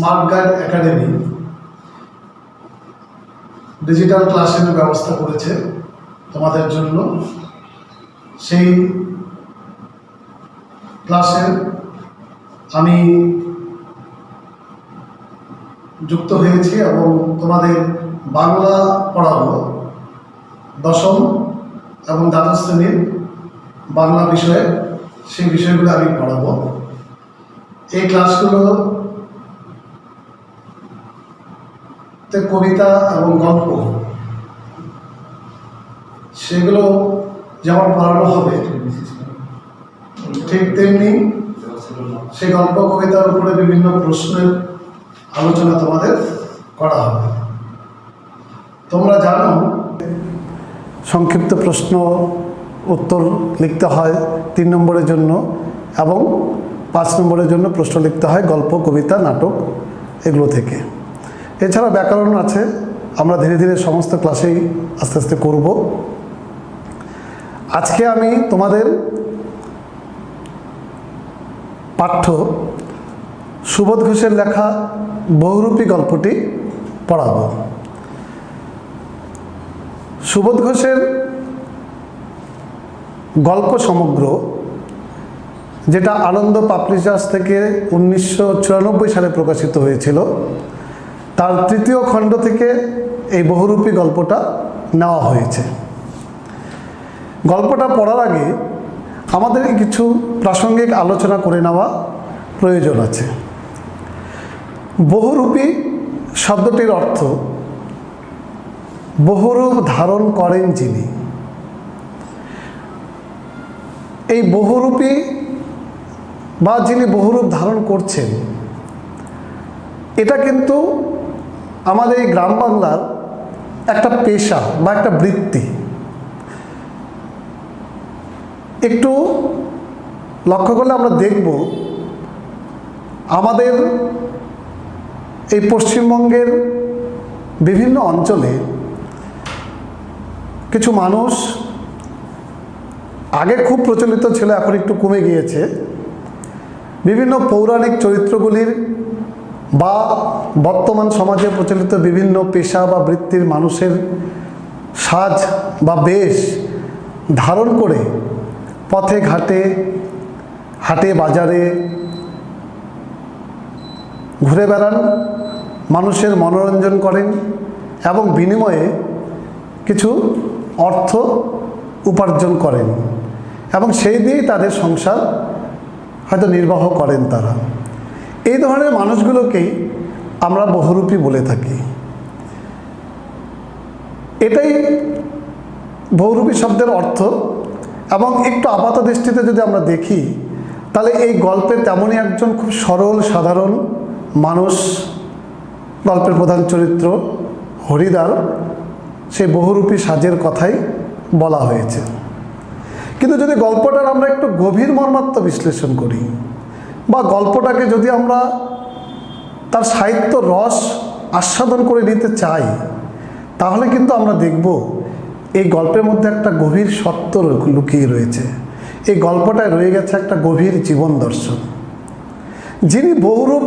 Smart guide academy digital ক্লাসের ব্যবস্থা করেছে তোমাদের জন্য। সেই ক্লাসে আমি যুক্ত হয়েছি এবং তোমাদের বাংলা পড়াবো। দশম এবং দ্বাদশ শ্রেণীর বাংলা বিষয়ে সেই বিষয়গুলো আমি পড়াবো। এই ক্লাসগুলো কবিতা এবং গল্প সেগুলো যেমন পড়ানো হবে, ঠিক তেমনি সেই গল্প কবিতার উপরে বিভিন্ন প্রশ্নের আলোচনা তোমাদের করা হবে। তোমরা জানো সংক্ষিপ্ত প্রশ্ন উত্তর লিখতে হয় 3 নম্বরের জন্য এবং 5 নম্বরের জন্য প্রশ্ন লিখতে হয় গল্প, কবিতা, নাটক এগুলো থেকে। এছাড়া ব্যাকরণ আছে, আমরা ধীরে ধীরে সমস্ত ক্লাসেই আস্তে আস্তে করব। আজকে আমি তোমাদের পাঠ্য সুবোধ ঘোষের লেখা বহুরূপী গল্পটি পড়াবো। সুবোধ ঘোষের গল্প সমগ্র, যেটা আনন্দ পাবলিশার্স থেকে 1994 সালে প্রকাশিত হয়েছিল, তার 3য় খণ্ড থেকে এই বহুরূপী গল্পটা নেওয়া হয়েছে। গল্পটা পড়ার আগে আমাদের কিছু প্রাসঙ্গিক আলোচনা করে নেওয়া প্রয়োজন আছে। বহুরূপী শব্দটির অর্থ বহুরূপ ধারণ করেন যিনি। এই বহুরূপী বা যিনি বহুরূপ ধারণ করছেন, এটা কিন্তু আমাদের এই গ্রাম বাংলার একটা পেশা বা একটা বৃত্তি। একটু লক্ষ্য করলে আমরা দেখব আমাদের এই পশ্চিমবঙ্গের বিভিন্ন অঞ্চলে কিছু মানুষ, আগে খুব প্রচলিত ছিল, এখন একটু কমে গিয়েছে, বিভিন্ন পৌরাণিক চরিত্রগুলির বা বর্তমান সমাজে প্রচলিত বিভিন্ন পেশা বা বৃত্তির মানুষের সাজ বা বেশ ধারণ করে পথে ঘাটে, হাটে বাজারে ঘুরে বেড়ান, মানুষের মনোরঞ্জন করেন এবং বিনিময়ে কিছু অর্থ উপার্জন করেন এবং সেই দিয়েই তাদের সংসার হয়তো নির্বাহ করেন তারা। এই ধরনের মানুষগুলোকেই আমরা বহুরূপী বলে থাকি। এটাই বহুরূপী শব্দের অর্থ। এবং একটু আপাত দৃষ্টিতে যদি আমরা দেখি, তাহলে এই গল্পে তেমনই একজন খুব সরল সাধারণ মানুষ, গল্পের প্রধান চরিত্র হরিদার, সেই বহুরূপী সাজের কথাই বলা হয়েছে। কিন্তু যদি গল্পটার আমরা একটু গভীর মর্মার্থ বিশ্লেষণ করি বা গল্পটাকে যদি আমরা তার সাহিত্য রস আস্বাদন করে নিতে চাই, তাহলে কিন্তু আমরা দেখব এই গল্পের মধ্যে একটা গভীর সত্য লুকিয়ে রয়েছে। এই গল্পটায় রয়ে গেছে একটা গভীর জীবন দর্শন। যিনি বহুরূপ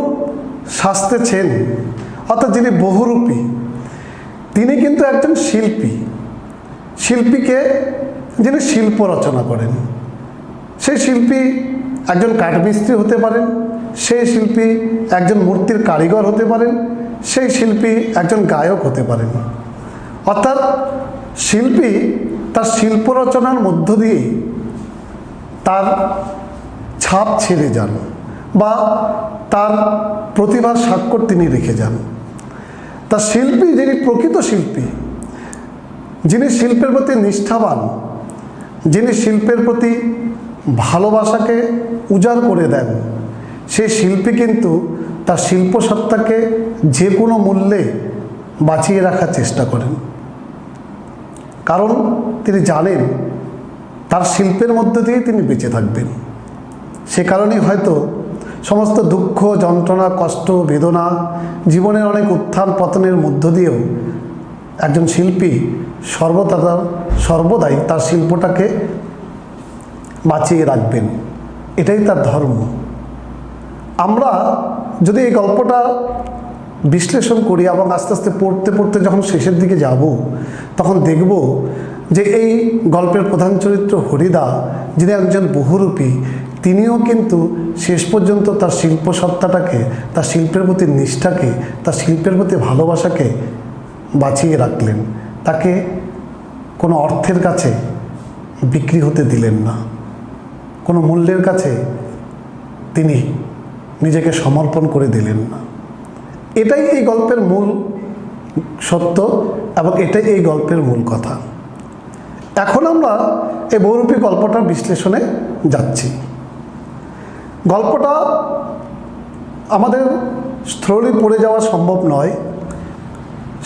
সাজতেছেন, অর্থাৎ যিনি বহুরূপী, তিনি কিন্তু একজন শিল্পী। শিল্পীকে যিনি শিল্প রচনা করেন, সেই শিল্পী একজন কাঠমিস্ত্রি হতে পারেন, সেই শিল্পী একজন মূর্তির কারিগর হতে পারেন, সেই শিল্পী একজন গায়ক হতে পারেন। অর্থাৎ শিল্পী তার শিল্প রচনার মধ্য দিয়ে তার ছাপ ছেড়ে যান বা তার প্রতিভার স্বাক্ষর তিনি রেখে যান। তা শিল্পী, যিনি প্রকৃত শিল্পী, যিনি শিল্পের প্রতি নিষ্ঠাবান, যিনি শিল্পের প্রতি ভালোবাসাকে উজাড় করে দেন, সেই শিল্পী কিন্তু তার শিল্পসত্তাকে যে কোনো মূল্যে বাঁচিয়ে রাখার চেষ্টা করেন। কারণ তিনি জানেন তার শিল্পের মধ্য দিয়ে তিনি বেঁচে থাকবেন। সে কারণেই হয়তো সমস্ত দুঃখ, যন্ত্রণা, কষ্ট, বেদনা, জীবনের অনেক উত্থান পতনের মধ্য দিয়েও একজন শিল্পী সর্বদাই তার শিল্পটাকে বাঁচিয়ে রাখবেন। এটাই তার ধর্ম। আমরা যদি এই গল্পটা বিশ্লেষণ করি এবং আস্তে আস্তে পড়তে পড়তে যখন শেষের দিকে যাব, তখন দেখব যে এই গল্পের প্রধান চরিত্র হরিদা, যিনি একজন বহুরূপী, তিনিও কিন্তু শেষ পর্যন্ত তার শিল্প সত্তাটাকে, তার শিল্পের প্রতি নিষ্ঠাকে, তার শিল্পের প্রতি ভালোবাসাকে বাঁচিয়ে রাখলেন। তাকে কোনো অর্থের কাছে বিক্রি হতে দিলেন না, কোনো মূল্যের কাছে তিনি নিজেকে সমর্পণ করে দিলেন না। এটাই এই গল্পের মূল সত্য এবং এটাই এই গল্পের মূল কথা। এখন আমরা এই বহুরূপী গল্পটার বিশ্লেষণে যাচ্ছি। গল্পটা আমাদের স্থূলই পড়ে যাওয়া সম্ভব নয়,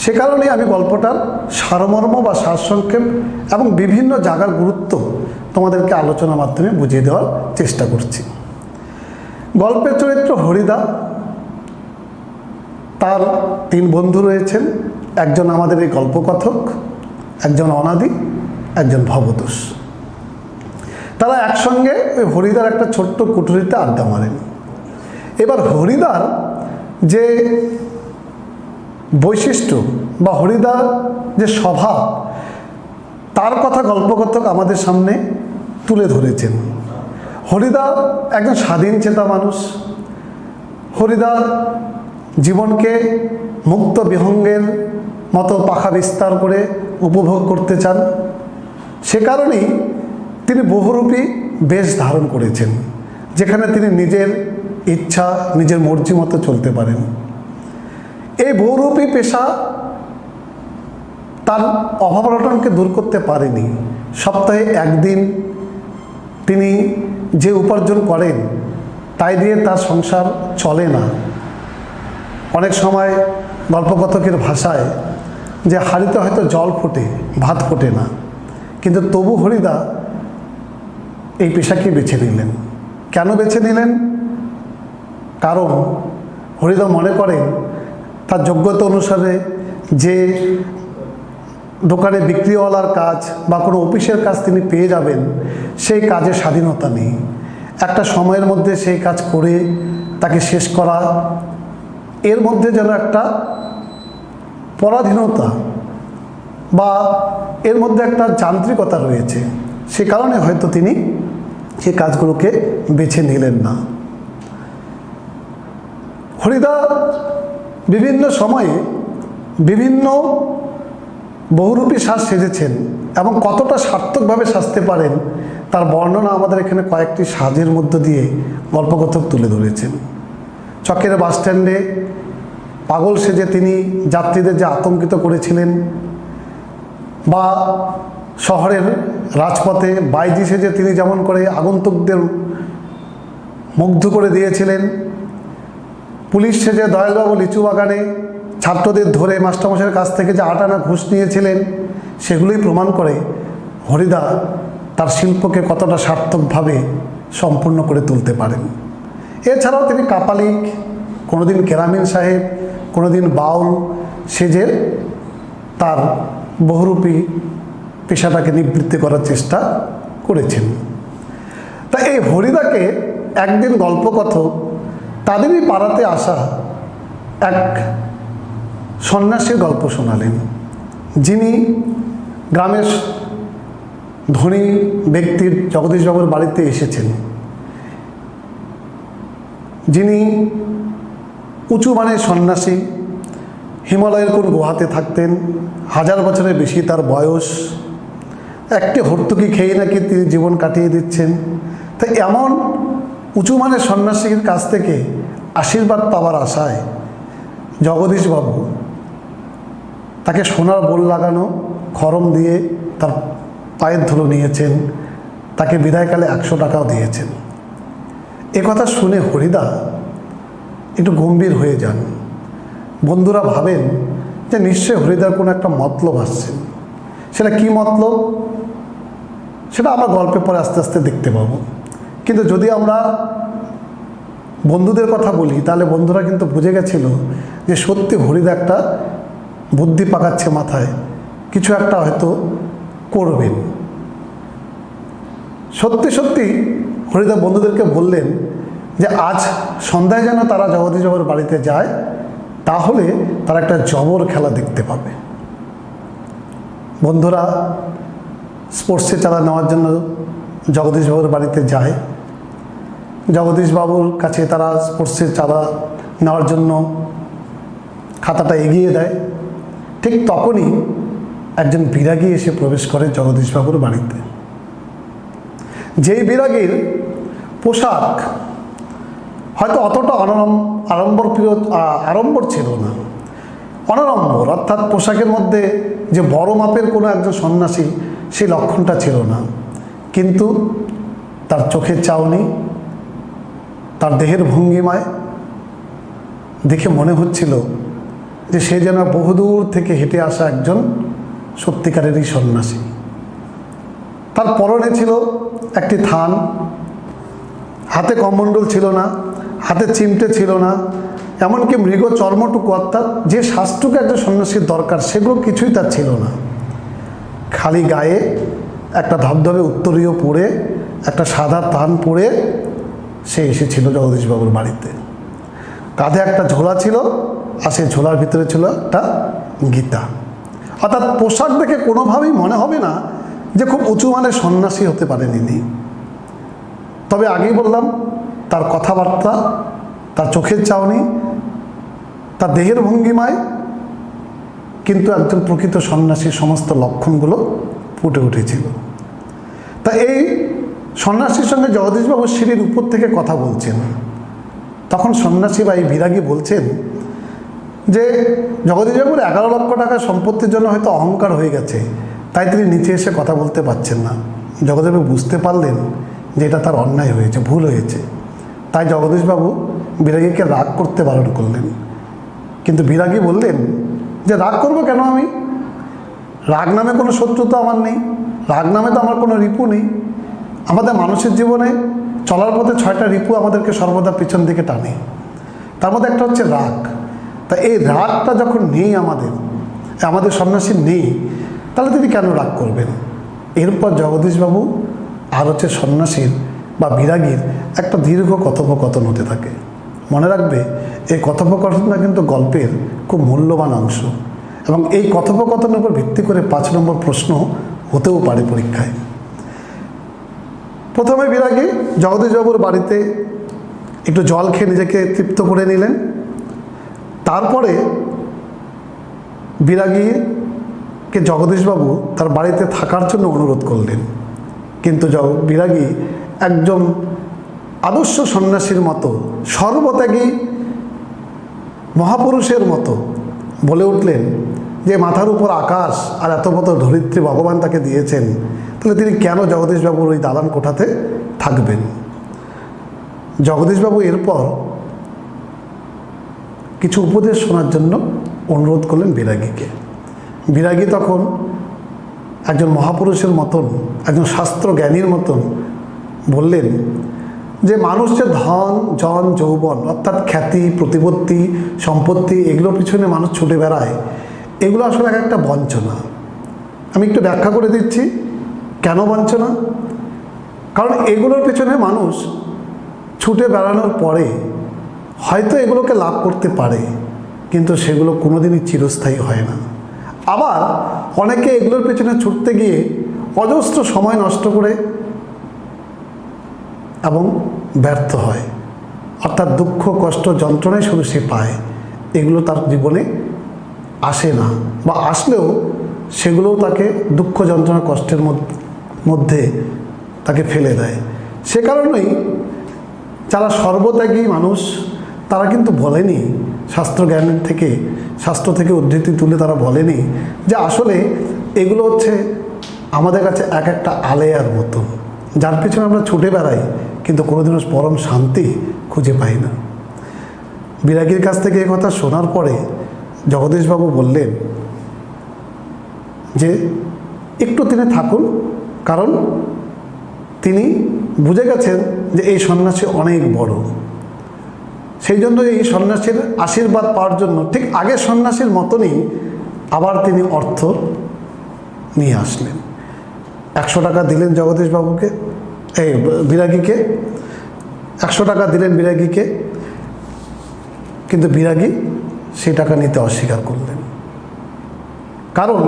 সে কারণে আমি গল্পটার সারমর্ম বা সারসংক্ষেপ এবং বিভিন্ন জায়গার গুরুত্ব তোমাদেরকে আলোচনার মাধ্যমে বুঝিয়ে দেওয়ার চেষ্টা করছি। গল্পের চরিত্র হরিদা, তার 3 বন্ধু রয়েছেন। একজন আমাদের এই গল্পকথক, একজন অনাদি, একজন ভবতোষ। তারা একসঙ্গে ওই হরিদার একটা ছোট্ট কুঠুরিতে আড্ডা মারেন। এবার হরিদার যে বৈশিষ্ট্য বা হরিদার যে স্বভাব, তার কথা গল্পকথক আমাদের সামনে তুলে ধরেছেন। হরিদা একজন স্বাধীন চেতা মানুষ। হরিদা জীবনকে মুক্ত বিহঙ্গের মতো পাখা বিস্তার করে উপভোগ করতে চান। সে কারণেই তিনি বহুরূপী বেশ ধারণ করেছেন, যেখানে তিনি নিজের ইচ্ছা, নিজের মর্জি মতো চলতে পারেন। এই বহুরূপী পেশা তার অভাব অনটনকে দূর করতে পারেনি। সপ্তাহে একদিন তিনি যে উপার্জন করেন, তাই দিয়ে তার সংসার চলে না। অনেক সময় গল্পকথকের ভাষায় যে হাঁড়িতে হয়তো জল ফোটে, ভাত ফোটে না, কিন্তু তবু হরিদা এই পেশাকে বেছে নিলেন। কেন বেছে নিলেন? কারণ হরিদা মনে করেন তার যোগ্যতা অনুসারে যে দোকানে বিক্রিওয়ালার কাজ বা কোনো অফিসের কাজ তিনি পেয়ে যাবেন, সেই কাজে স্বাধীনতা নেই। একটা সময়ের মধ্যে সেই কাজ করে তাকে শেষ করা, এর মধ্যে যেন একটা পরাধীনতা বা এর মধ্যে একটা যান্ত্রিকতা রয়েছে। সে কারণে হয়তো তিনি সেই কাজগুলোকে বেছে নিলেন না। হরিদা বিভিন্ন সময়ে বিভিন্ন বহুরূপী সাজ সেজেছেন এবং কতটা সার্থকভাবে সাজতে পারেন তার বর্ণনা আমাদের এখানে কয়েকটি সাজের মধ্য দিয়ে গল্পকথক তুলে ধরেছেন। চকের বাসস্ট্যান্ডে পাগল সেজে তিনি যাত্রীদের যে আতঙ্কিত করেছিলেন, বা শহরের রাজপথে বাইজি সেজে তিনি যেমন করে আগন্তুকদের মুগ্ধ করে দিয়েছিলেন, পুলিশ সেজে দয়ালবাবু লিচু বাগানে ছাত্রদের ধরে মাস্টারমশাইয়ের কাছ থেকে যে 8 আনা ঘুষ নিয়েছিলেন, সেগুলোই প্রমাণ করে হরিদা তার শিল্পকে কতটা সার্থকভাবে সম্পূর্ণ করে তুলতে পারেন। এছাড়াও তিনি কাপালিক, কোনোদিন কেরামিন সাহেব, কোনোদিন বাউল সেজে তার বহুরূপী পেশাটাকে নিবৃত্তি করার চেষ্টা করেছেন। তা এই হরিদাকে একদিন গল্পকথক তাদেরই পাড়াতে আসা এক সন্ন্যাসীর গল্প শোনালেন, যিনি গ্রামের ধনী ব্যক্তির জগদীশবাবুর বাড়িতে এসেছেন, যিনি উঁচু মানের সন্ন্যাসী, হিমালয়ের কোন গুহাতে থাকতেন, 1000 বছরের বেশি তার বয়স, একটি হর্তুকি খেয়ে নাকি তিনি জীবন কাটিয়ে দিচ্ছেন। তাই এমন উঁচু মানের সন্ন্যাসীর কাছ থেকে আশীর্বাদ পাওয়ার আশায় জগদীশবাবু তাকে সোনার বোল লাগানো খড়ম দিয়ে তার পায়ের ধুলো নিয়েছেন, তাকে বিদায়কালে 100 টাকাও দিয়েছেন। কথা শুনে হরিদা একটু গম্ভীর হয়ে যান। বন্ধুরা ভাবেন যে নিশ্চয়ই হরিদার কোনো একটা মতলব আসছেন। সেটা কি মতলব, সেটা আমরা গল্পে পরে আস্তে আস্তে দেখতে পাবো। কিন্তু যদি আমরা বন্ধুদের কথা বলি, তাহলে বন্ধুরা কিন্তু বুঝে গেছিল যে সত্যি হরিদা একটা বুদ্ধি পাকাচ্ছে মাথায়, কিছু একটা হয়তো করবেন। সত্যি সত্যি হরিদা বন্ধুদেরকে বললেন যে আজ সন্ধ্যায় যেন তারা জগদীশবাবুর বাড়িতে যায়, তাহলে তারা একটা জবর খেলা দেখতে পাবে। বন্ধুরা স্পোর্টসে চাঁদা নেওয়ার জন্য জগদীশবাবুর বাড়িতে যায়। জগদীশবাবুর কাছে তারা স্পোর্টসের চাঁদা নেওয়ার জন্য খাতাটা এগিয়ে দেয়। ঠিক তখনই একজন বিরাগী এসে প্রবেশ করে জগদীশবাবুর বাড়িতে। যেই পোশাক হয়তো অতটা আড়ম্বর ছিল না, অনাড়ম্বর অর্থাৎ পোশাকের মধ্যে যে বড় মাপের কোনো একজন সন্ন্যাসী সেই লক্ষণটা ছিল না, কিন্তু তার চোখের চাউনি, তার দেহের ভঙ্গিমায় দেখে মনে হচ্ছিল যে সে যেন বহুদূর থেকে হেঁটে আসা একজন সত্যিকারেরই সন্ন্যাসী। তার পরনে ছিল একটি থান, হাতে কমণ্ডল ছিল না, হাতে চিমটে ছিল না, এমনকি মৃগ চর্মটুকু অর্থাৎ যে শ্বাসটুকু একজন সন্ন্যাসীর দরকার সেগুলো কিছুই তার ছিল না। খালি গায়ে একটা ধবধবে উত্তরীয় পরে, একটা সাদা থান পরে সে এসেছিল জগদীশবাবুর বাড়িতে। কাঁধে একটা ঝোলা ছিল, আর সেই ঝোলার ভিতরে ছিল একটা গীতা। অর্থাৎ পোশাক দেখে কোনোভাবেই মনে হবে না যে খুব উঁচু মানের সন্ন্যাসী হতে পারেন ইনি। তবে আগেই বললাম, তার কথাবার্তা, তার চোখের চাউনি, তার দেহের ভঙ্গিমায় কিন্তু একজন প্রকৃত সন্ন্যাসীর সমস্ত লক্ষণগুলো ফুটে উঠেছিল। তা এই সন্ন্যাসীর সঙ্গে জগদীশবাবু সিঁড়ির উপর থেকে কথা বলছেন। তখন সন্ন্যাসী বা এই বিরাগী বলছেন যে জগদীশবাবুর 11 লক্ষ টাকা সম্পত্তির জন্য হয়তো অহংকার হয়ে গেছে, তাই তিনি নিচে এসে কথা বলতে পারছেন না। জগদীশবাবু বুঝতে পারলেন যে এটা তার অন্যায় হয়েছে, ভুল হয়েছে। তাই জগদীশবাবু বিরাগীকে রাগ করতে বারণ করলেন। কিন্তু বিরাগী বললেন যে রাগ করবো কেন আমি? রাগ নামে কোনো শত্রুতা আমার নেই, রাগ নামে তো আমার কোনো রিপু নেই। আমাদের মানুষের জীবনে চলার পথে 6টা রিপু আমাদেরকে সর্বদা পিছন দিকে টানে, তার মধ্যে একটা হচ্ছে রাগ। তা এই রাগটা যখন নেই আমাদের সন্ন্যাসীর নেই, তাহলে তিনি কেন রাগ করবেন? এরপর জগদীশবাবু আর হচ্ছে সন্ন্যাসীর বা বিরাগীর একটা দীর্ঘ কথোপকথন হতে থাকে। মনে রাখবে, এই কথোপকথনটা কিন্তু গল্পের খুব মূল্যবান অংশ, এবং এই কথোপকথনের উপর ভিত্তি করে 5 নম্বর প্রশ্ন হতেও পারে পরীক্ষায়। প্রথমে বিরাগী জগদীশবাবুর বাড়িতে একটু জল খেয়ে নিজেকে তৃপ্ত করে নিলেন। তারপরে বিরাগীকে জগদীশবাবু তার বাড়িতে থাকার জন্য অনুরোধ করলেন। কিন্তু বিরাগী একজন আদর্শ সন্ন্যাসীর মতো, সর্বত্যাগী মহাপুরুষের মতো বলে উঠলেন যে মাথার উপর আকাশ আর এত মতো ধরিত্রী ভগবান তাকে দিয়েছেন, তাহলে তিনি কেন জগদীশবাবুর ওই দালান কোঠাতে থাকবেন? জগদীশবাবু এরপর কিছু উপদেশ শোনার জন্য অনুরোধ করলেন বিরাগীকে। বিরাগী তখন একজন মহাপুরুষের মতন, একজন শাস্ত্র জ্ঞানীর মতন বললেন যে মানুষ যে ধন, জন, যৌবন অর্থাৎ খ্যাতি, প্রতিপত্তি, সম্পত্তি, এগুলোর পিছনে মানুষ ছুটে বেড়ায়, এগুলো আসলে একটা বঞ্চনা। আমি একটু ব্যাখ্যা করে দিচ্ছি কেন বঞ্চনা। কারণ এগুলোর পিছনে মানুষ ছুটে বেড়ানোর পরে হয়তো এগুলোকে লাভ করতে পারে, কিন্তু সেগুলো কোনোদিনই চিরস্থায়ী হয় না। আবার অনেকে এগুলোর পেছনে ছুটতে গিয়ে অজস্র সময় নষ্ট করে এবং ব্যর্থ হয়, অর্থাৎ দুঃখ, কষ্ট, যন্ত্রণাই শুধু সে পায়। এগুলো তার জীবনে আসে না, বা আসলেও সেগুলোও তাকে দুঃখ, যন্ত্রণা, কষ্টের মধ্যে তাকে ফেলে দেয়। সে কারণেই যারা সর্বত্যাগী মানুষ, তারা কিন্তু বলেনি, শাস্ত্র থেকে উদ্ধৃতি তুলে তারা বলেনি যে আসলে এগুলো হচ্ছে আমাদের কাছে এক একটা আলেয়ার মতো, যার পিছনে আমরা ছুটে বেড়াই কিন্তু কোনোদিনও পরম শান্তি খুঁজে পাই না। বিরাগীর কাছ থেকে এই কথা শোনার পরে জগদীশবাবু বললেন যে একটু তিনি থাকুন, কারণ তিনি বুঝে গেছেন যে এই সন্ন্যাসী অনেক বড়। সেই জন্য এই সন্ন্যাসীর আশীর্বাদ পাওয়ার জন্য ঠিক আগের সন্ন্যাসীর মতনই আবার তিনি অর্থ নিয়ে আসলেন। 100 টাকা দিলেন জগদীশবাবুকে, এই বিরাগীকে, 100 টাকা দিলেন বিরাগীকে, কিন্তু বিরাগী সেই টাকা নিতে অস্বীকার করলেন। কারণ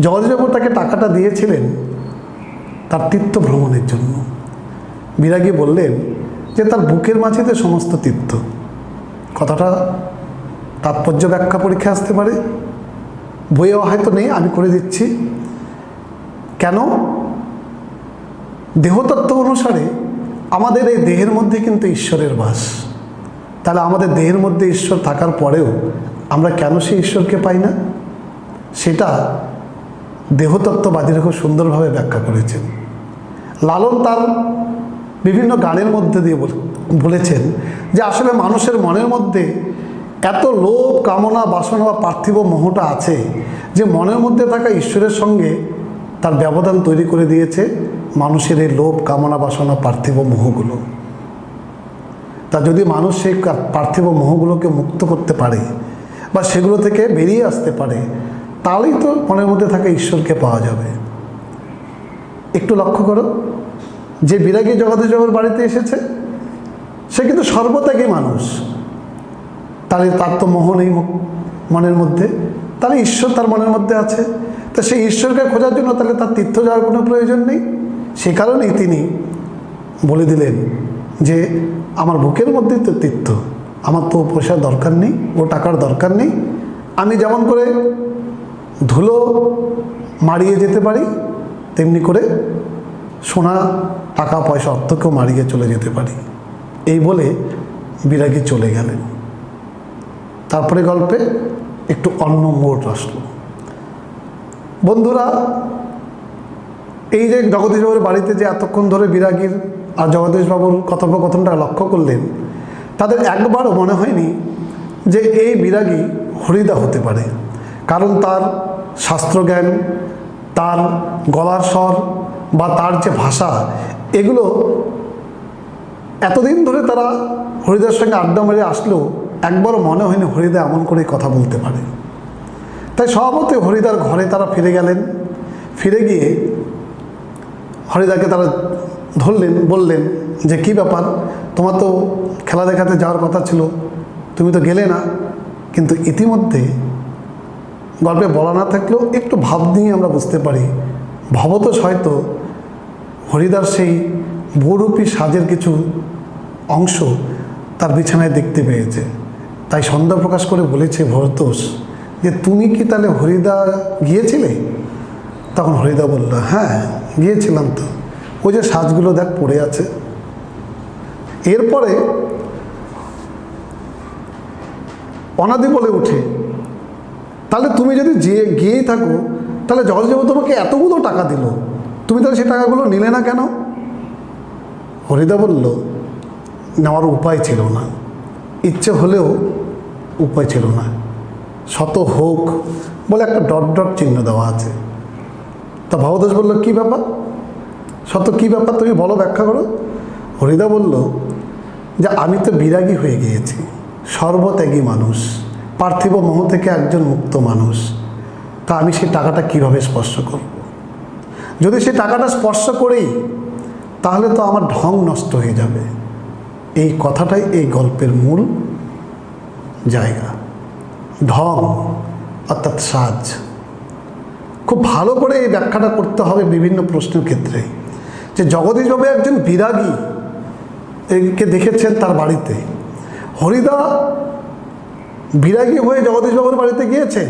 জগদীশবাবু তাকে টাকাটা দিয়েছিলেন তার তীর্থ ভ্রমণের জন্য। বিরাগী বললেন যে তার বুকের মাঝেতে সমস্ত তীর্থ। কথাটা তাৎপর্য ব্যাখ্যা পরীক্ষা আসতে পারে, বইয়েও হয়তো নেই, আমি করে দিচ্ছি। কেন? দেহতত্ত্ব অনুসারে আমাদের এই দেহের মধ্যে কিন্তু ঈশ্বরের বাস। তাহলে আমাদের দেহের মধ্যে ঈশ্বর থাকার পরেও আমরা কেন সেই ঈশ্বরকে পাই না? সেটা দেহতত্ত্ববাদীরা খুব সুন্দরভাবে ব্যাখ্যা করেছেন। লালন তার বিভিন্ন গানের মধ্যে দিয়ে বলেছেন যে আসলে মানুষের মনের মধ্যে এত লোভ, কামনা, বাসনা বা পার্থিব মোহটা আছে যে মনের মধ্যে থাকা ঈশ্বরের সঙ্গে তার ব্যবধান তৈরি করে দিয়েছে মানুষের এই লোভ, কামনা, বাসনা, পার্থিব মোহগুলো। তা যদি মানুষ সেই পার্থিব মোহগুলোকে মুক্ত করতে পারে বা সেগুলো থেকে বেরিয়ে আসতে পারে, তাহলেই তো মনের মধ্যে থাকা ঈশ্বরকে পাওয়া যাবে। একটু লক্ষ্য করো, যে বিরাগী জগদীশবাবুর বাড়িতে এসেছে সে কিন্তু সর্বত্যাগী মানুষ। তাহলে তার তো মোহ নেই মনের মধ্যে, তাহলে ঈশ্বর তার মনের মধ্যে আছে। তা সেই ঈশ্বরকে খোঁজার জন্য তাহলে তার তীর্থ যাওয়ার কোনো প্রয়োজন নেই। সে কারণেই তিনি বলে দিলেন যে আমার বুকের মধ্যেই তো তীর্থ, আমার তো পয়সার দরকার নেই, ও টাকার দরকার নেই। আমি যেমন করে ধুলো মারিয়ে যেতে পারি, তেমনি করে সোনা, টাকা, পয়সা, অর্থকেও মারিয়ে চলে যেতে পারি। এই বলে বিরাগী চলে গেলেন। তারপরে গল্পে একটু অন্য মোড় আসলো। বন্ধুরা, এই যে জগদীশবাবুর বাড়িতে যে এতক্ষণ ধরে বিরাগীর আর জগদীশবাবুর কথোপকথনটা লক্ষ্য করলেন, তাদের একবারও মনে হয়নি যে এই বিরাগী হরিদা হতে পারে। কারণ তার শাস্ত্রজ্ঞান, তার গলার স্বর বা তার যে ভাষা, এগুলো এতদিন ধরে তারা হরিদার সঙ্গে আড্ডা মেরে আসলেও একবারও মনে হয়নি হরিদা এমন করে কথা বলতে পারে। তাই স্বভাবতই হরিদার ঘরে তারা ফিরে গেলেন। ফিরে গিয়ে হরিদাকে তারা ধরলেন, বললেন যে কী ব্যাপার, তোমার তো খেলা দেখাতে যাওয়ার কথা ছিল, তুমি তো গেলে না। কিন্তু ইতিমধ্যে গল্পে বলা না থাকলেও একটু ভাব নিয়ে আমরা বুঝতে পারি, ভবতোষ হয়তো হরিদার সেই বহুরূপী সাজের কিছু অংশ তার বিছানায় দেখতে পেয়েছে। তাই সন্দেহ প্রকাশ করে বলেছে ভবতোষ যে তুমি কি তাহলে হরিদা গিয়েছিলে? তখন হরিদা বলল, হ্যাঁ গিয়েছিলাম তো, ওই যে সাজগুলো দেখ পড়ে আছে। এরপরে অনাদি বলে উঠে, তাহলে তুমি যদি গিয়েই থাকো, তাহলে জগদীশবাবু তোমাকে এতগুলো টাকা দিল, তুমি তাহলে সেই টাকাগুলো নিলে না কেন? হরিদা বলল, নেওয়ার উপায় ছিল না, ইচ্ছে হলেও উপায় ছিল না। শত হোক বলে একটা ডট ডট চিহ্ন দেওয়া আছে। তা ভবতোষ বলল, কী ব্যাপার শত, কী ব্যাপার তুমি বলো, ব্যাখ্যা করো। হরিদা বলল যে আমি তো বিরাগী হয়ে গিয়েছি, সর্বত্যাগী মানুষ, পার্থিব মোহ থেকে একজন মুক্ত মানুষ। তা আমি সেই টাকাটা কিভাবে স্পর্শ করব? যদি সেই টাকাটা স্পর্শ করেই, তাহলে তো আমার ঢং নষ্ট হয়ে যাবে। এই কথাটাই এই গল্পের মূল জায়গা। ঢং অর্থাৎ সাজ। খুব ভালো করে এই ব্যাখ্যাটা করতে হবে বিভিন্ন প্রশ্নের ক্ষেত্রে, যে জগদীশবাবু একজন বিরাগী কে দেখেছেন তার বাড়িতে। হরিদা বিরাগী হয়ে জগদীশবাবুর বাড়িতে গিয়েছেন।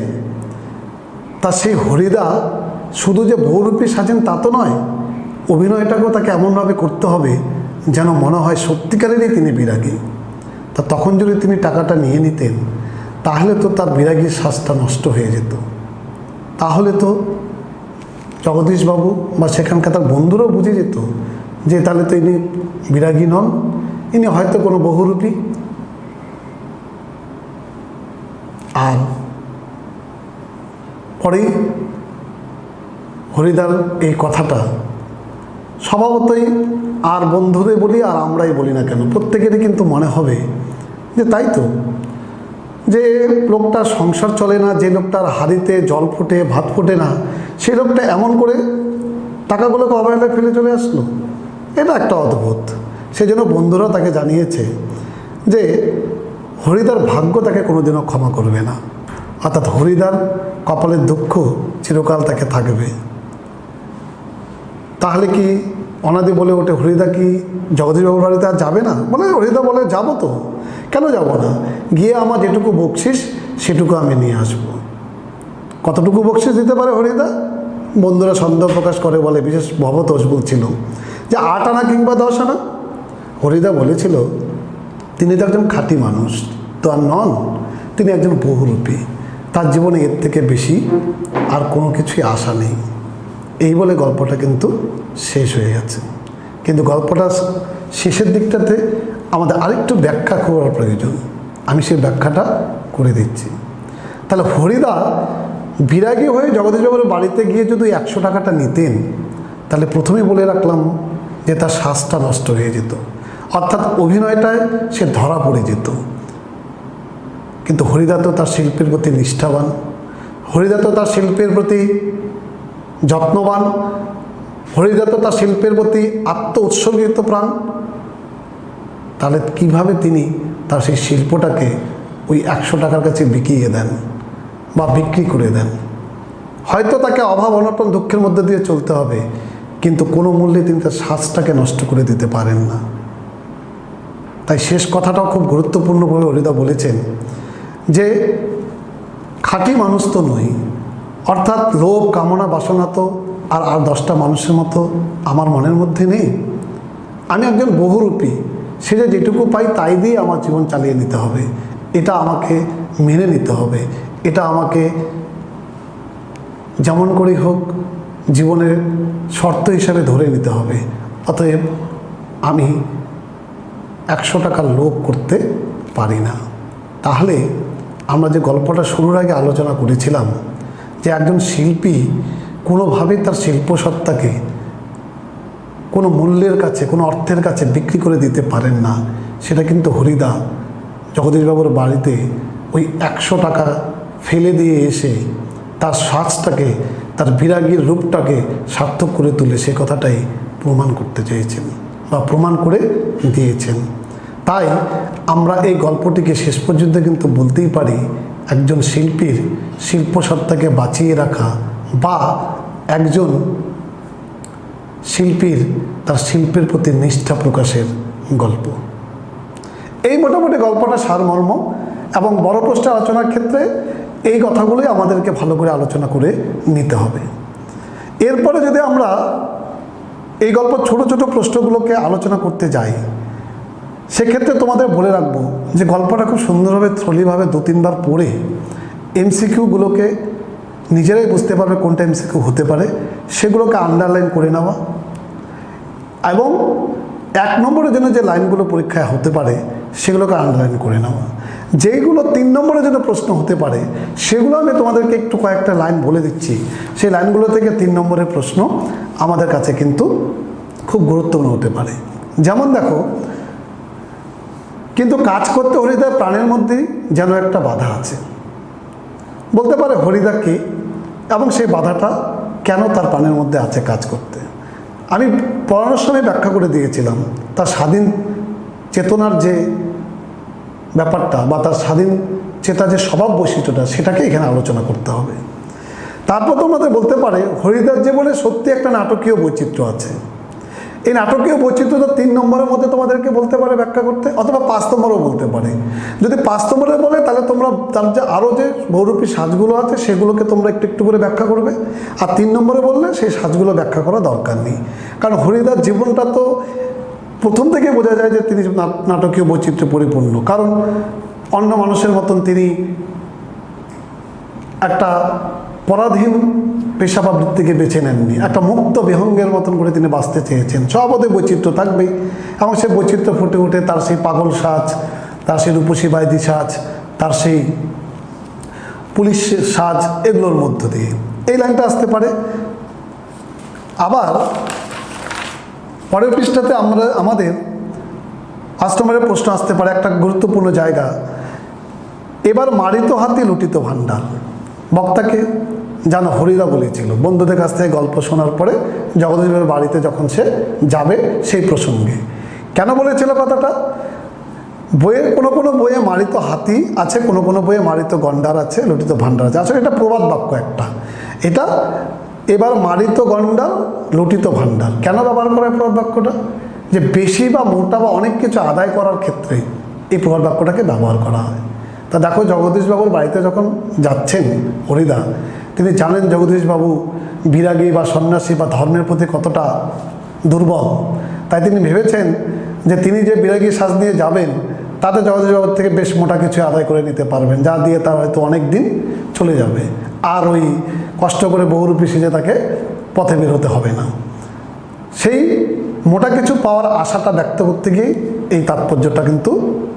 তা সেই হরিদা শুধু যে বহুরূপী সাজেন তা তো নয়, অভিনয়টাকেও তাকে এমনভাবে করতে হবে যেন মনে হয় সত্যিকারেরই তিনি বিরাগী। তা তখন যদি তিনি টাকাটা নিয়ে নিতেন, তাহলে তো তার বিরাগীর সাজটা নষ্ট হয়ে যেত। তাহলে তো জগদীশবাবু বা সেখানকার তার বন্ধুরাও বুঝে যেত যে তাহলে তো ইনি বিরাগী নন, ইনি হয়তো কোনো বহুরূপী। আর পরেই হরিদার এই কথাটা স্বভাবতই আর বন্ধুদের বলি আর আমরাই বলি না কেন, প্রত্যেকেরই কিন্তু মনে হবে যে তাই তো, যে লোকটার সংসার চলে না, যে লোকটার হাঁড়িতে জল ফোটে, ভাত ফোটে না, সেই লোকটা এমন করে টাকাগুলোকে অবহেলায় ফেলে চলে আসলো। এটা একটা অদ্ভুত। সেই জন্য বন্ধুরা তাকে জানিয়েছে যে হরিদার ভাগ্য তাকে কোনোদিনও ক্ষমা করবে না, অর্থাৎ হরিদার কপালের দুঃখ চিরকাল তাকে থাকবে। তাহলে কি অনাদি বলে ওঠে, হরিদা কি জগদীশবাবুর বাড়িতে আর যাবে না? বলে হরিদা বলে যাবো তো, কেন যাব না, গিয়ে আমার যেটুকু বকশিস সেটুকু আমি নিয়ে আসবো। কতটুকু বকশিস দিতে পারে হরিদা? বন্ধুরা সন্দেহ প্রকাশ করে, বলে বিশেষ ভবতোষ বলছিল যে 8 আনা কিংবা 10 আনা। হরিদা বলেছিল তিনি তো একজন খাঁটি মানুষ তো আর নন, তিনি একজন বহুরূপী, তার জীবনে এর থেকে বেশি আর কোনো কিছুই আশা নেই। এই বলে গল্পটা কিন্তু শেষ হয়ে গেছে। কিন্তু গল্পটা শেষের দিকটাতে আমাদের আরেকটু ব্যাখ্যা করার প্রয়োজন, আমি সেই ব্যাখ্যাটা করে দিচ্ছি। তাহলে হরিদা বিরাগী হয়ে জগদীশবাবুর বাড়িতে গিয়ে যদি 100 টাকাটা নিতেন, তাহলে প্রথমেই বলে রাখলাম যে তার শ্বাসটা নষ্ট হয়ে যেত, অর্থাৎ অভিনয়টায় সে ধরা পড়ে যেত। কিন্তু হরিদা তো তার শিল্পের প্রতি নিষ্ঠাবান, হরিদা তো তার শিল্পের প্রতি যত্নবান, হরিদা তো তার শিল্পের প্রতি আত্ম উৎসর্গিত প্রাণ। তাহলে কিভাবে তিনি তার সেই শিল্পটাকে ওই 100 টাকার কাছে বিকিয়ে দেন বা বিক্রি করে দেন? হয়তো তাকে অভাব অনটন দুঃখের মধ্যে দিয়ে চলতে হবে, কিন্তু কোনো মূল্যে তিনি তার শ্বাসটাকে নষ্ট করে দিতে পারেন না। তাই শেষ কথাটাও খুব গুরুত্বপূর্ণভাবে হরিদা বলেছেন যে খাঁটি মানুষ তো নই, অর্থাৎ লোভ কামনা বাসনা তো আর 10টা মানুষের মতো আমার মনের মধ্যে নেই। আমি একজন বহুরূপী, সেটা যেটুকু পাই তাই দিয়ে আমার জীবন চালিয়ে নিতে হবে, এটা আমাকে মেনে নিতে হবে, এটা আমাকে যেমন করেই হোক জীবনের শর্ত হিসাবে ধরে নিতে হবে। অতএব আমি 100 টাকার লোভ করতে পারি না। তাহলে আমরা যে গল্পটা শুরুর আগে আলোচনা করেছিলাম যে একজন শিল্পী কোনোভাবেই তার শিল্পসত্তাকে কোনো মূল্যের কাছে, কোনো অর্থের কাছে বিক্রি করে দিতে পারেন না, সেটা কিন্তু হরিদা জগদীশবাবুর বাড়িতে ওই 100 টাকা ফেলে দিয়ে এসে তার সাজটাকে, তার বিরাগীর রূপটাকে সার্থক করে তুলে সে কথাটাই প্রমাণ করতে চেয়েছেন বা প্রমাণ করে দিয়েছেন। তাই আমরা এই গল্পটিকে শেষ পর্যন্ত কিন্তু বলতেই পারি একজন শিল্পীর শিল্পসত্তাকে বাঁচিয়ে রাখা বা একজন শিল্পীর তার শিল্পের প্রতি নিষ্ঠা প্রকাশের গল্প। এই মোটামুটি গল্পটা সারমর্ম, এবং বড় প্রশ্নের আলোচনার ক্ষেত্রে এই কথাগুলোই আমাদেরকে ভালো করে আলোচনা করে নিতে হবে। এরপরে যদি আমরা এই গল্পের ছোট ছোট প্রশ্নগুলোকে আলোচনা করতে যাই, সেক্ষেত্রে তোমাদের বলে রাখবো যে গল্পটা খুব সুন্দরভাবে থ্রলিভাবে 2-3 বার পড়ে এমসিকিউগুলোকে নিজেরাই বুঝতে পারবে কোনটা এমসিকিউ হতে পারে, সেগুলোকে আন্ডারলাইন করে নেওয়া, এবং 1 নম্বরের জন্য যে লাইনগুলো পরীক্ষায় হতে পারে সেগুলোকে আন্ডারলাইন করে নেওয়া। যেইগুলো 3 নম্বরের জন্য প্রশ্ন হতে পারে সেগুলো আমি তোমাদেরকে একটু কয়েকটা লাইন বলে দিচ্ছি। সেই লাইনগুলো থেকে 3 নম্বরের প্রশ্ন আমাদের কাছে কিন্তু খুব গুরুত্বপূর্ণ হতে পারে। যেমন দেখো, কিন্তু কাজ করতে হরিদার প্রাণের মধ্যেই যেন একটা বাধা আছে। বলতে পারে হরিদা কে এবং সেই বাধাটা কেন তার প্রাণের মধ্যে আছে কাজ করতে। আমি পড়ানোর সময় ব্যাখ্যা করে দিয়েছিলাম তার স্বাধীন চেতনার যে ব্যাপারটা বা তার স্বাধীন চেতা যে স্বভাব বৈশিষ্ট্যটা, সেটাকে এখানে আলোচনা করতে হবে। তারপর তোমাদের বলতে পারে হরিদার জীবনে সত্যি একটা নাটকীয় বৈচিত্র্য আছে। এই নাটকীয় বৈচিত্র্যটা 3 নম্বরের মধ্যে তোমাদেরকে বলতে পারে ব্যাখ্যা করতে, অথবা 5 নম্বরেও বলতে পারে। যদি 5 নম্বরে বলে তাহলে তোমরা তার যে আরও যে বহুরূপী সাজগুলো আছে সেগুলোকে তোমরা একটু একটু করে ব্যাখ্যা করবে, আর 3 নম্বরে বললে সেই সাজগুলো ব্যাখ্যা করা দরকার নেই। কারণ হরিদার জীবনটা তো প্রথম থেকে বোঝা যায় যে তিনি নাটকীয় বৈচিত্র্যে পরিপূর্ণ। কারণ অন্য মানুষের মতন তিনি একটা পরাধীন পেশা বা বৃত্তিকে বেছে নেননি, একটা মুক্ত বিহঙ্গের মতন করে তিনি বাঁচতে চেয়েছেন। সবতে বৈচিত্র্য থাকবেই, এবং সেই বৈচিত্র্য ফুটে উঠে তার সেই পাগল সাজ, তার সেই রূপসী বাইদি সাজ, তার সেই পুলিশ সাজ, এগুলোর মধ্য দিয়ে এই লাইনটা আসতে পারে। আবার পরের পৃষ্ঠাতে আমাদের 5 নম্বরের প্রশ্ন আসতে পারে, একটা গুরুত্বপূর্ণ জায়গা। এবার মারিত হাতি লুটিত ভাণ্ডার, বক্তাকে যেন হরিদা বলেছিল বন্ধুদের কাছ থেকে গল্প শোনার পরে জগদীশবাবুর বাড়িতে যখন সে যাবে সেই প্রসঙ্গে। কেন বলেছিল কথাটা? বইয়ের কোনো কোনো বইয়ে মারিত হাতি আছে, কোনো কোনো বইয়ে মারিত গন্ডার আছে, লুটিত ভাণ্ডার আছে। আসলে এটা প্রবাদ বাক্য একটা। এটা এবার মারিত গন্ডার লুটিত ভাণ্ডার কেন ব্যবহার করা প্রবাদ বাক্যটা? যে বেশি বা মোটা বা অনেক কিছু আদায় করার ক্ষেত্রে এই প্রবাদ বাক্যটাকে ব্যবহার করা হয়। তা দেখো, জগদীশবাবুর বাড়িতে যখন যাচ্ছেন হরিদা, তিনি জানেন জগদীশবাবু বিরাগী বা সন্ন্যাসী বা ধর্মের প্রতি কতটা দুর্বল। তাই তিনি ভেবেছেন যে তিনি যে বিরাগী সাজ নিয়ে যাবেন তাতে জগদীশবাবুর থেকে বেশ মোটা কিছু আদায় করে নিতে পারবেন, যা দিয়ে তার হয়তো অনেক দিন চলে যাবে, আর ওই কষ্ট করে বহুরূপী সেজে তাকে পথে বের হতে হবে না। সেই মোটা কিছু পাওয়ার আশাটা ব্যক্ত করতে গিয়ে এই তাৎপর্যটা কিন্তু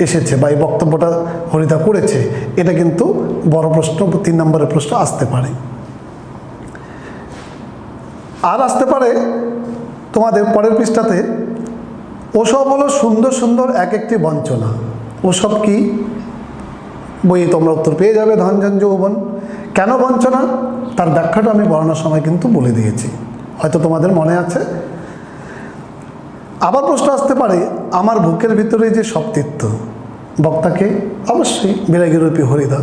এসেছে, বা এই বক্তব্যটা হরিদা করেছে। এটা কিন্তু বড় প্রশ্ন, 3 নম্বরের প্রশ্ন আসতে পারে। আর আসতে পারে তোমাদের পরের পৃষ্ঠাতে, ওসব হলো সুন্দর সুন্দর এক একটি বঞ্চনা। ওসব কি? বইয়ে তোমরা উত্তর পেয়ে যাবে, ধনজন যৌবন। কেন বঞ্চনা তার ব্যাখ্যাটা আমি বর্ণনার সময় কিন্তু বলে দিয়েছি, হয়তো তোমাদের মনে আছে। আবার প্রশ্ন আসতে পারে, আমার বুকের ভিতরে যে সতীত্ব, বক্তাকে অবশ্যই বিরাগীরূপী হরিদা।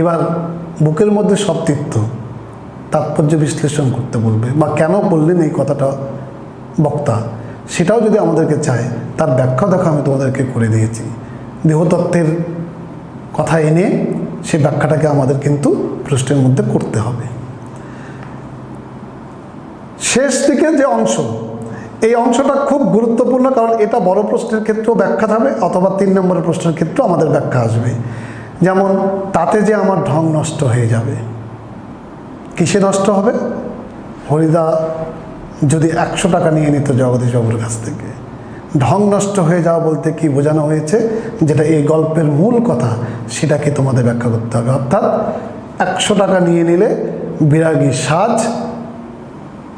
এবার বুকের মধ্যে সতীত্ব তাৎপর্য বিশ্লেষণ করতে বলবে, বা কেন বললেন এই কথাটা বক্তা, সেটাও যদি আমাদেরকে চায় তার ব্যাখ্যা দেখো আমি তোমাদেরকে করে দিয়েছি। দেহতত্ত্বের কথা এনে সেই ব্যাখ্যাটাকে আমাদের কিন্তু প্রশ্নের মধ্যে করতে হবে। শেষ দিকে যে অংশ, এই অংশটা খুব গুরুত্বপূর্ণ, কারণ এটা বড় প্রশ্নের ক্ষেত্রেও ব্যাখ্যা থাকবে, অথবা 3 নম্বরের প্রশ্নের ক্ষেত্রেও আমাদের ব্যাখ্যা আসবে। যেমন, তাতে যে আমার ঢং নষ্ট হয়ে যাবে। কিসে নষ্ট হবে? হরিদা যদি 100 টাকা নিয়ে নিত জগদীশবাবুর কাছ থেকে, ঢং নষ্ট হয়ে যাওয়া বলতে কি বোঝানো হয়েছে, যেটা এই গল্পের মূল কথা, সেটাকে তোমাদের ব্যাখ্যা করতে হবে। অর্থাৎ 100 টাকা নিয়ে নিলে বিরাগী সাজ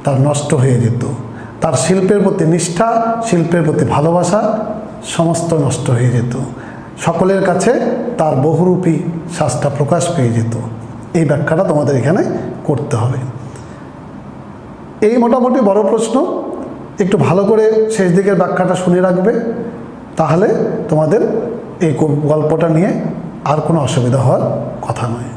তার নষ্ট হয়ে যেত, তার শিল্পের প্রতি নিষ্ঠা, শিল্পের প্রতি ভালোবাসা সমস্ত নষ্ট হয়ে যেত, সকলের কাছে তার বহুরূপী সাজটা প্রকাশ পেয়ে যেত। এই ব্যাখ্যাটা তোমাদের এখানে করতে হবে। এই মোটামুটি বড় প্রশ্ন, একটু ভালো করে শেষ দিকের ব্যাখ্যাটা শুনে রাখবে, তাহলে তোমাদের এই গল্পটা নিয়ে আর কোনো অসুবিধা হওয়ার কথা নয়।